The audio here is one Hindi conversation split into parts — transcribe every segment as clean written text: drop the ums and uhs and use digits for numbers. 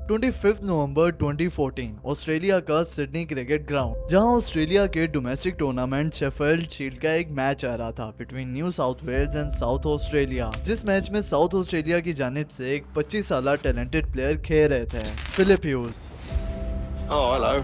25 नवंबर 2014 ऑस्ट्रेलिया का सिडनी क्रिकेट ग्राउंड, जहां ऑस्ट्रेलिया के डोमेस्टिक टूर्नामेंट शेफील्ड शील्ड का एक मैच आ रहा था between New South Wales and South Australia. जिस मैच में साउथ ऑस्ट्रेलिया की जानिब से एक 25 साल टैलेंटेड प्लेयर खेल रहे थे, Phillip Hughes. Oh, hello.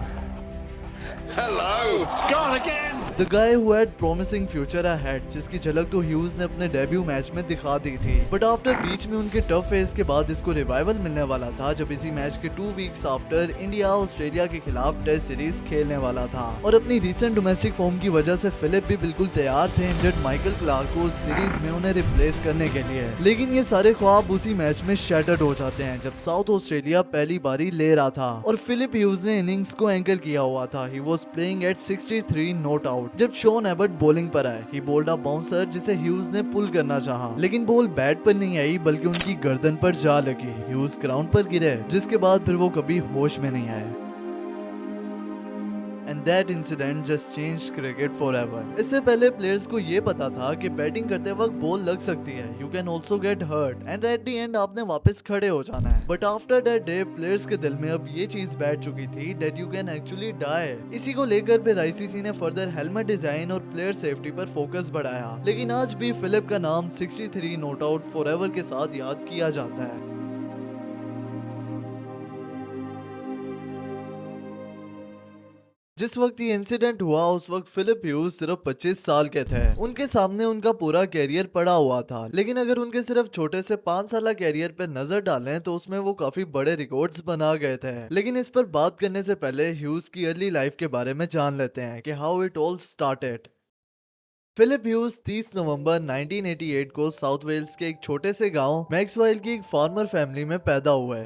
Hello. It's gone again. The guy who had promising future ahead, जिसकी झलक तो ह्यूज ने अपने डेब्यू मैच में दिखा दी थी। बट आफ्टर बीच में उनके टफ फेज के बाद इसको रिवाइवल मिलने वाला था, जब इसी मैच के 2 वीक्स आफ्टर इंडिया ऑस्ट्रेलिया के खिलाफ टेस्ट सीरीज खेलने वाला था। और अपनी रिसेंट डोमेस्टिक फॉर्म की वजह से फिलिप भी बिल्कुल तैयार थे इंजर्ड माइकल क्लार्क को उस सीरीज में उन्हें रिप्लेस करने के लिए। लेकिन ये सारे ख्वाब उसी मैच में शैटर्ड हो जाते हैं जब साउथ ऑस्ट्रेलिया पहली बारी ले रहा था और फिलिप ह्यूज ने इनिंग्स को एंकर किया हुआ था। He was playing at 63 not out जब शॉन एबर्ट बॉलिंग पर आए। ही बोल्ड अ बाउंसर जिसे ह्यूज ने पुल करना चाहा, लेकिन बॉल बैट पर नहीं आई बल्कि उनकी गर्दन पर जा लगी। ह्यूज ग्राउंड पर गिरे, जिसके बाद फिर वो कभी होश में नहीं आए। And that incident just changed cricket forever. इससे पहले प्लेयर्स को ये पता था कि बैटिंग करते वक्त बॉल लग सकती है, you can also get hurt, and at the end आपने वापस खड़े हो जाना है। But after that day, players के दिल में अब ये चीज बैठ चुकी थी that you can actually die। इसी को लेकर फिर आईसीसी ने फर्दर हेलमेट डिजाइन और प्लेयर सेफ्टी पर फोकस बढ़ाया। लेकिन आज भी फिलिप का नाम 63 नॉट आउट फॉरएवर के साथ याद किया जाता है। जिस वक्त ये इंसिडेंट हुआ उस वक्त फिलिप ह्यूज सिर्फ 25 साल के थे। उनके सामने उनका पूरा कैरियर पड़ा हुआ था, लेकिन अगर उनके सिर्फ छोटे से 5 साल कैरियर पे नजर डालें तो उसमें वो काफी बड़े रिकॉर्ड्स बना गए थे। लेकिन इस पर बात करने से पहले ह्यूज की अर्ली लाइफ के बारे में जान लेते हैं कि how it all started. Phillip Hughes 30 नवंबर 1988 को साउथ वेल्स के एक छोटे से गांव मैक्सवेल की एक फार्मर फैमिली में पैदा हुए।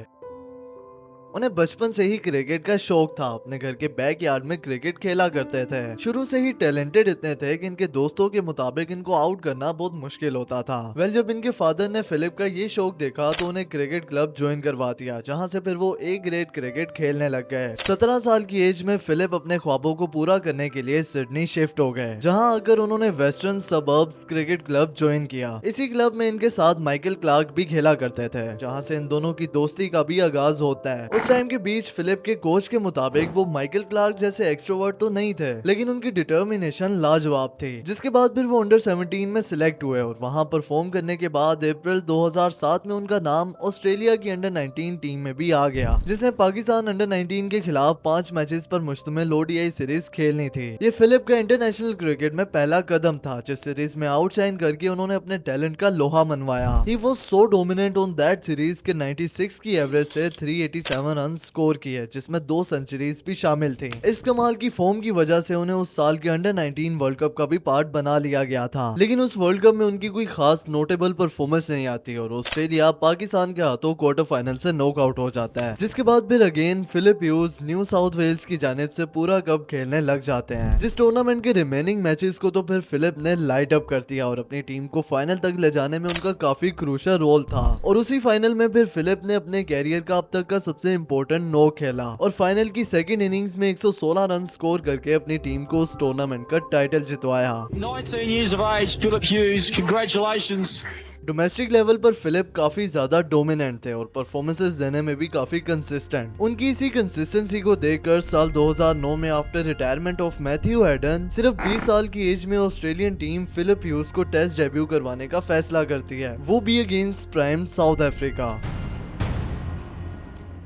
उन्हें बचपन से ही क्रिकेट का शौक था। अपने घर के बैकयार्ड में क्रिकेट खेला करते थे। शुरू से ही टैलेंटेड इतने थे कि इनके दोस्तों के मुताबिक इनको आउट करना बहुत मुश्किल होता था। जब इनके फादर ने फिलिप का ये शौक देखा तो उन्हें क्रिकेट क्लब ज्वाइन करवा दिया, जहां से फिर वो ए ग्रेड क्रिकेट खेलने लग गए। 17 साल की एज में फिलिप अपने ख्वाबों को पूरा करने के लिए सिडनी शिफ्ट हो गए, जहाँ आकर उन्होंने western suburbs cricket club join किया। इसी क्लब में इनके साथ माइकल क्लार्क भी खेला करते थे, जहाँ से इन दोनों की दोस्ती का भी आगाज होता है। उस टाइम के बीच फिलिप के कोच के मुताबिक वो माइकल क्लार्क जैसे एक्सट्रोवर्ट तो नहीं थे, लेकिन उनकी डिटर्मिनेशन लाजवाब थी। जिसके बाद फिर वो अंडर 17 में सिलेक्ट हुए और वहां परफॉर्म करने के बाद अप्रैल 2007 में उनका नाम ऑस्ट्रेलिया की अंडर 19 टीम में भी आ गया, जिसने पाकिस्तान अंडर 19 के खिलाफ 5 मैचेस पर मुश्तमिल ओडीआई सीरीज खेलनी थी। ये फिलिप का इंटरनेशनल क्रिकेट में पहला कदम था, जिस सीरीज में आउटशाइन करके उन्होंने अपने टैलेंट का लोहा मनवाया। He was so dominant on that series के 96 की एवरेज से 387 रन स्कोर किए, जिसमें 2 सेंचुरीज भी शामिल थी। इस कमाल की फॉर्म की वजह से उन्हें उस साल के अंडर 19 वर्ल्ड कप का भी पार्ट बना लिया गया था। लेकिन उस वर्ल्ड कप में उनकी कोई खास नोटेबल परफॉर्मेंस नहीं आती और ऑस्ट्रेलिया पाकिस्तान के हाथों क्वार्टर फाइनल से नॉकआउट हो जाता है। जिसके बाद फिर again Phillip Hughes New South Wales की जानिब से पूरा कप खेलने लग जाते हैं। जिस टूर्नामेंट के रिमेनिंग मैचेस को तो फिर फिलिप ने लाइट अप कर दिया और अपनी टीम को फाइनल तक ले जाने में उनका काफी क्रूशियल रोल था। और उसी फाइनल में फिर फिलिप ने अपने कैरियर का अब तक का सबसे इम्पोर्टेंट नॉक खेला और फाइनल की सेकंड इनिंग्स में 116 रन स्कोर करके अपनी टीम को उस टूर्नामेंट का टाइटल जितवाया। 19 years of age, Philip Hughes, congratulations. Domestic level पर फिलिप काफी ज्यादा डोमिनेंट थे और परफॉर्मेंसेस देने में भी काफी कंसिस्टेंट। उनकी इसी कंसिस्टेंसी को देखकर साल 2009 में after retirement of Matthew Hayden सिर्फ 20 साल की एज में ऑस्ट्रेलियन टीम फिलिप ह्यूज को टेस्ट डेब्यू करवाने का फैसला करती है, वो भी अगेंस्ट प्राइम साउथ अफ्रीका।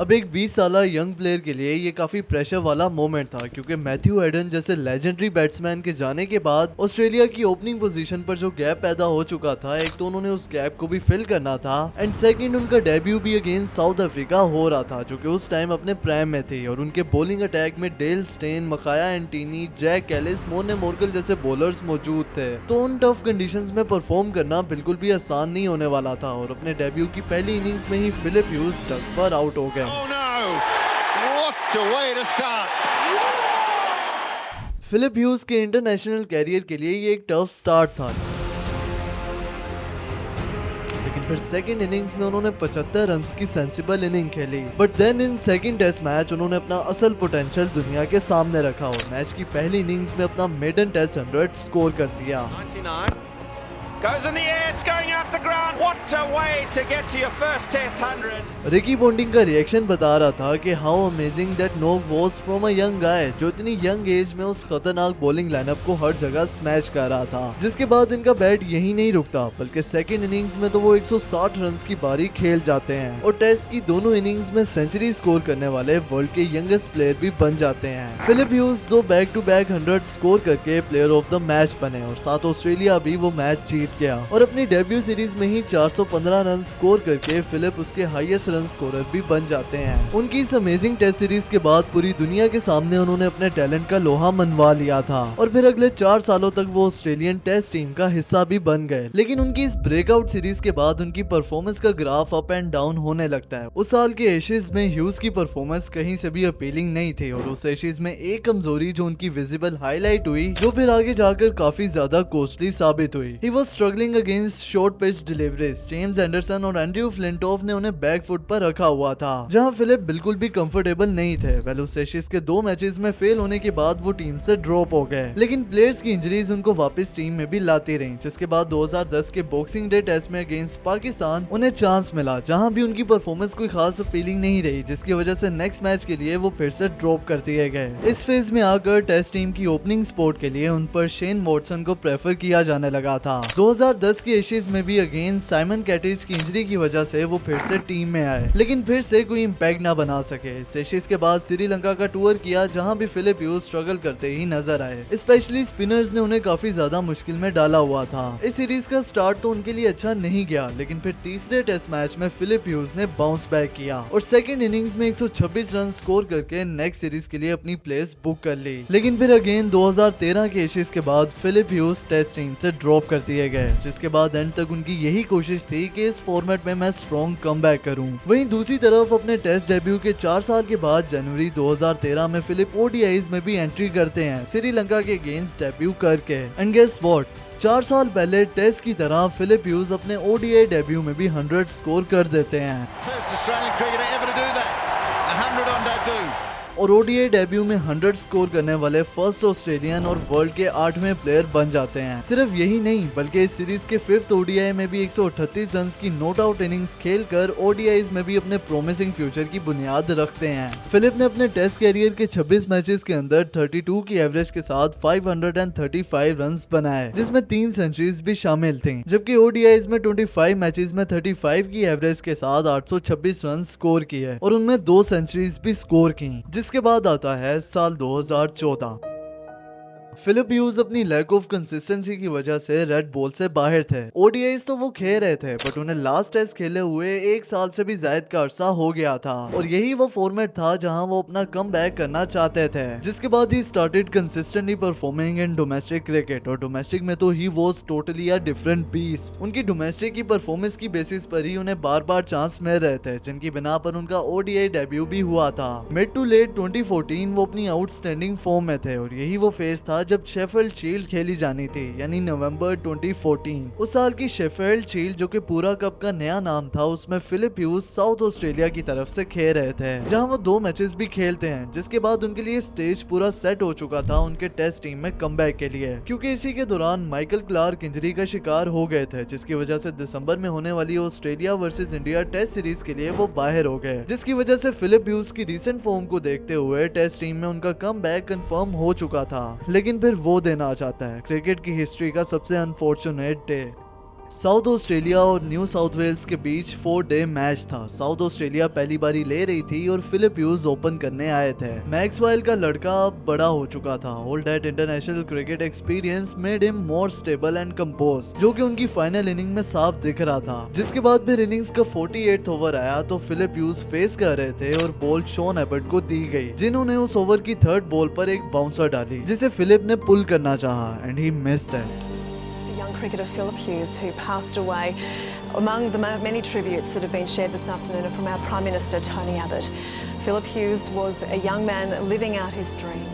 अब एक 20 साल यंग प्लेयर के लिए ये काफी प्रेशर वाला मोमेंट था, क्योंकि मैथ्यू हैडन जैसे लेजेंडरी बैट्समैन के जाने के बाद ऑस्ट्रेलिया की ओपनिंग पोजीशन पर जो गैप पैदा हो चुका था, एक तो उन्होंने उस गैप को भी फिल करना था एंड सेकंड उनका डेब्यू भी अगेंस्ट साउथ अफ्रीका हो रहा था, जो कि उस टाइम अपने प्राइम में थी। और उनके बॉलिंग अटैक में Dale Steyn, Makhaya Ntini, Jacques Kallis, Morne Morkel जैसे बॉलर्स मौजूद थे। तो उन टफ कंडीशंस में परफॉर्म करना बिल्कुल भी आसान नहीं होने वाला था और अपने डेब्यू की पहली इनिंग्स में ही फिलिप ह्यूज डक पर आउट हो गए। Oh no! What a way to start! Phillip Hughes के इंटरनेशनल कैरियर के लिए ये एक टफ स्टार्ट था, लेकिन फिर सेकंड इनिंग्स में उन्होंने 75 रन्स की सेंसिबल इनिंग खेली। But then in second test match उन्होंने अपना असल पोटेंशियल दुनिया के सामने रखा और मैच की पहली इनिंग्स में अपना मेडन टेस्ट 100 स्कोर कर दिया। 99. Goes in the air, it's going up the ground. What a way to get to your first Test 100. Ricky Ponting का रिएक्शन बता रहा था कि हाउ अमेजिंग दैट नोक was from a young guy, जो इतनी यंग एज में उस खतरनाक बॉलिंग लाइनअप को हर जगह स्मैश कर रहा था। जिसके बाद इनका बैट यही नहीं रुकता, बल्कि सेकंड इनिंग्स में तो वो 160 रन की बारी खेल जाते हैं और टेस्ट की दोनों इनिंग्स में सेंचुरी स्कोर करने वाले वर्ल्ड के यंगेस्ट प्लेयर भी बन जाते हैं। फिलिप ह्यूज दो बैक टू बैक 100 स्कोर करके प्लेयर ऑफ द मैच बने और साथ ऑस्ट्रेलिया भी वो मैच जीत गया और अपनी डेब्यू सीरीज में ही 415 रन स्कोर करके फिलिप उसके हाईएस्ट रन स्कोरर भी बन जाते हैं। उनकी इस अमेजिंग टेस्ट सीरीज के बाद पूरी दुनिया के सामने उन्होंने अपने टैलेंट का लोहा मनवा लिया था और फिर अगले 4 सालों तक वो ऑस्ट्रेलियन टेस्ट टीम का हिस्सा भी बन गए। लेकिन उनकी इस ब्रेकआउट सीरीज के बाद उनकी परफॉर्मेंस का ग्राफ अप एंड डाउन होने लगता है। उस साल के एशेज में ह्यूज की परफॉर्मेंस कहीं से भी अपीलिंग नहीं थी और उस एशेज में एक कमजोरी जो उनकी विजिबल हाईलाइट हुई, जो फिर आगे जाकर काफी ज्यादा कॉस्टली साबित हुई। He was struggling against short pitch deliveries. James Anderson और एंड्रयू फ्लिंटॉफ ने उन्हें बैक फुट पर रखा हुआ था, जहां फिलिप बिल्कुल भी कंफर्टेबल नहीं थे। वेल उस एशेज के 2 मैचेस में फेल होने के बाद वो टीम से ड्रॉप हो गए, लेकिन प्लेयर्स की इंजरीज उनको वापस टीम में भी लाती रही, जिसके बाद 2010 के बॉक्सिंग डे टेस्ट में अगेंस्ट पाकिस्तान उन्हें चांस मिला, जहां भी उनकी परफॉर्मेंस कोई खास अपीलिंग नहीं रही, जिसकी वजह से नेक्स्ट मैच के लिए वो फिर से ड्रॉप कर दिए गए। इस फेज में आकर टेस्ट टीम की ओपनिंग स्पॉट के लिए उन पर शेन वॉटसन को प्रेफर किया जाने लगा था। 2010 के एशेज में भी अगेन साइमन कैटिज की इंजरी की वजह से वो फिर से टीम में आए, लेकिन फिर से कोई इम्पैक्ट ना बना सके। इस एशेज के बाद श्रीलंका का टूर किया, जहां भी फिलिप ह्यूज स्ट्रगल करते ही नजर आए। स्पेशली स्पिनर्स ने उन्हें काफी ज्यादा मुश्किल में डाला हुआ था। इस सीरीज का स्टार्ट तो उनके लिए अच्छा नहीं गया, लेकिन फिर तीसरे टेस्ट मैच में फिलिप ह्यूज ने बाउंस बैक किया और सेकंड इनिंग्स में 126 रन स्कोर करके नेक्स्ट सीरीज के लिए अपनी प्लेस बुक कर ली। लेकिन फिर अगेन 2013 के एशेज के बाद फिलिप ह्यूज टेस्ट टीम से ड्रॉप कर दिए गए, जिसके बाद एंड तक उनकी यही कोशिश थी कि इस फॉर्मेट में मैं स्ट्रॉन्ग कमबैक करूं। वहीं दूसरी तरफ अपने टेस्ट डेब्यू के 4 साल के बाद जनवरी 2013 में फिलिप ओडीआईज में भी एंट्री करते हैं, श्रीलंका के अगेंस्ट डेब्यू करके। एंड गेस व्हाट, 4 साल पहले टेस्ट की तरह फिलिप ह्यूज अपने ओडीआई डेब्यू में भी 100 स्कोर कर देते हैं और ओडीआई डेब्यू में 100 स्कोर करने वाले फर्स्ट ऑस्ट्रेलियन और वर्ल्ड के 8वें प्लेयर बन जाते हैं। सिर्फ यही नहीं, बल्कि इस सीरीज के 5th ओडीआई में भी 138 रन की नॉट आउट इनिंग्स खेलकर ओडीआईज में भी अपने प्रोमिसिंग फ्यूचर की बुनियाद रखते हैं। फिलिप ने अपने टेस्ट कैरियर के 26 मैचेस के अंदर 32 की एवरेज के साथ 535 रन बनाए, जिसमें 3 सेंचुरीज भी शामिल थी, जबकि ओडीआईज में 25 मैचेस में 35 की एवरेज के साथ 826 रन स्कोर किए और उनमें 2 सेंचुरीज भी स्कोर की। जिसके बाद आता है साल 2014। फिलिप ह्यूज अपनी लैक ऑफ कंसिस्टेंसी की वजह से रेड बॉल से बाहर थे। ओडीआईज तो वो खेल रहे थे, बट उन्हें लास्ट टेस्ट खेले हुए 1 साल से भी ज्यादा का अरसा हो गया था और यही वो फॉर्मेट था जहां वो अपना कमबैक करना चाहते थे। जिसके बाद he started consistently performing in domestic cricket और डोमेस्टिक में तो he was totally a different beast. उनकी डोमेस्टिक की परफॉर्मेंस की बेसिस पर ही उन्हें बार बार चांस मिल रहे थे, जिनकी बिना पर उनका ओडीआई डेब्यू भी हुआ था। मिड टू लेट 2014 वो अपनी आउटस्टैंडिंग फॉर्म में थे और यही वो फेज था जब शेफील्ड शील्ड खेली जानी थी, यानी नवंबर 2014। उस साल की शेफील्ड शील्ड, जो कि पूरा कप का नया नाम था, उसमें फिलिप ह्यूज साउथ ऑस्ट्रेलिया की तरफ से खेल रहे थे, जहां वो 2 मैचेस भी खेलते हैं। जिसके बाद उनके लिए स्टेज पूरा सेट हो चुका था उनके टेस्ट टीम में कमबैक के लिए, क्योंकि इसी के दौरान माइकल क्लार्क इंजरी का शिकार हो गए थे, जिसकी वजह से दिसंबर में होने वाली Australia versus India test series के लिए वो बाहर हो गए। जिसकी वजह से फिलिप ह्यूज की रिसेंट फॉर्म को देखते हुए टेस्ट टीम में उनका कमबैक कंफर्म हो चुका था। लेकिन फिर वो दिन आ जाता है क्रिकेट की हिस्ट्री का सबसे अनफॉर्चुनेट डे। साउथ ऑस्ट्रेलिया और न्यू साउथ वेल्स के बीच 4 डे मैच था। साउथ ऑस्ट्रेलिया पहली बारी ले रही थी और फिलिप ह्यूज ओपन करने आए थे। मैक्सवेल का लड़का अब बड़ा हो चुका था। All that international cricket experience made him more stable and compose, जो कि उनकी फाइनल इनिंग में साफ दिख रहा था। जिसके बाद फिर इनिंग्स का 48th ओवर आया तो फिलिप ह्यूज फेस कर रहे थे और बॉल शॉन एबर्ट को दी गई, जिन्होंने उस ओवर की 3rd बॉल पर एक बाउंसर डाली, जिसे फिलिप ने पुल करना चाहा and he missed it. Cricketer Philip Hughes, who passed away. Among the many tributes that have been shared this afternoon are from our Prime Minister Tony Abbott. Philip Hughes was a young man living out his dream.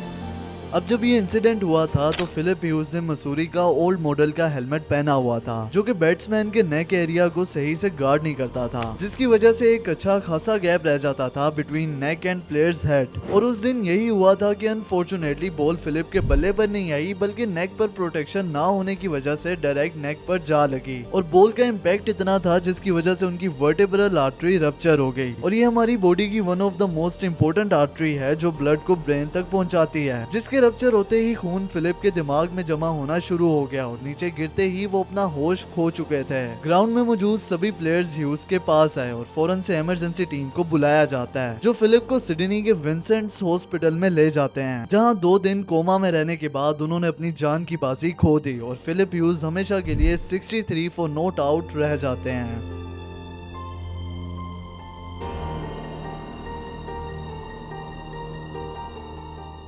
अब जब ये इंसिडेंट हुआ था तो फिलिप ह्यूज ने मसूरी का ओल्ड मॉडल का हेलमेट पहना हुआ था जो कि बैट्समैन के नेक एरिया को सही से गार्ड नहीं करता था, जिसकी वजह से एक अच्छा खासा गैप रह जाता था between neck and players head. और उस दिन यही हुआ था कि अनफॉर्चुनेटली बॉल फिलिप के बल्ले पर नहीं आई बल्कि नेक पर प्रोटेक्शन ना होने की वजह से डायरेक्ट नेक पर जा लगी और बॉल का इम्पैक्ट इतना था जिसकी वजह से उनकी वर्टेब्रल आर्टरी रप्चर हो गई। और ये हमारी बॉडी की one of the most important artery है जो ब्लड को ब्रेन तक पहुंचाती है, जिसके रप्चर होते ही खून फिलिप के दिमाग में जमा होना शुरू हो गया और नीचे गिरते ही वो अपना होश खो चुके थे। ग्राउंड में मौजूद सभी प्लेयर्स ह्यूज के पास आए और फौरन से इमरजेंसी टीम को बुलाया जाता है जो फिलिप को सिडनी के विंसेंट्स हॉस्पिटल में ले जाते हैं, जहां 2 दिन कोमा में रहने के बाद उन्होंने अपनी जान की बाजी खो दी और फिलिप ह्यूज हमेशा के लिए 63 फॉर नॉट आउट रह जाते हैं।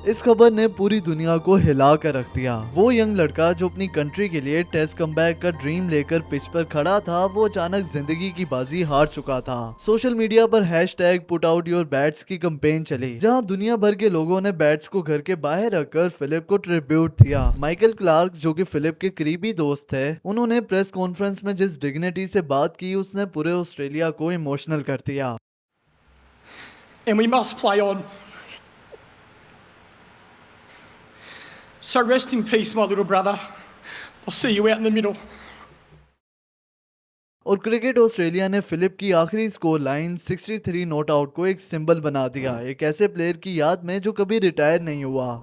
इस खबर ने पूरी दुनिया को हिला कर रख दिया। वो यंग लड़का जो अपनी कंट्री के लिए टेस्ट कमबैक का ड्रीम लेकर पिच पर खड़ा था, वो अचानक जिंदगी की बाजी हार चुका था। सोशल मीडिया पर hashtag put out your bats की कैंपेन चली, जहां दुनिया भर के लोगों ने बैट्स को घर के बाहर रखकर फिलिप को ट्रिब्यूट दिया। माइकल क्लार्क जो कि फिलिप के करीबी दोस्त थे, उन्होंने प्रेस कॉन्फ्रेंस में जिस डिग्निटी से बात की उसने पूरे ऑस्ट्रेलिया को इमोशनल कर दिया। And we must play on. So rest in peace, my little brother. I'll see you out in the middle. और क्रिकेट ऑस्ट्रेलिया ने फिलिप की आखिरी स्कोर लाइन 63 नॉट आउट को एक सिंबल बना दिया, एक ऐसे प्लेयर की याद में जो कभी रिटायर नहीं हुआ।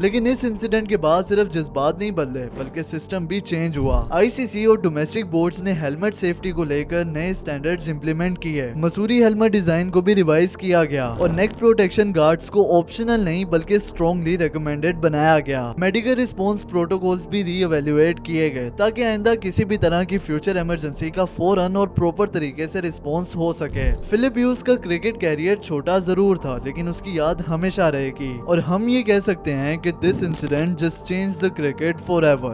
लेकिन इस इंसिडेंट के बाद सिर्फ जज्बात नहीं बदले बल्कि सिस्टम भी चेंज हुआ। आईसीसी और डोमेस्टिक बोर्ड्स ने हेलमेट सेफ्टी को लेकर नए स्टैंडर्ड्स इंप्लीमेंट किए। मसूरी हेलमेट डिजाइन को भी रिवाइज किया गया और नेक प्रोटेक्शन गार्ड्स को ऑप्शनल नहीं बल्कि स्ट्रॉन्गली रिकमेंडेड बनाया गया। मेडिकल रिस्पॉन्स प्रोटोकॉल्स भी रीएवैल्यूएट किए गए ताकि आइंदा किसी भी तरह की फ्यूचर इमरजेंसी का फौरन और प्रॉपर तरीके से रिस्पॉन्स हो सके। फिलिप ह्यूज का क्रिकेट कैरियर छोटा जरूर था लेकिन उसकी याद हमेशा रहेगी और हम ये कह सकते हैं कि this incident just changed the cricket forever.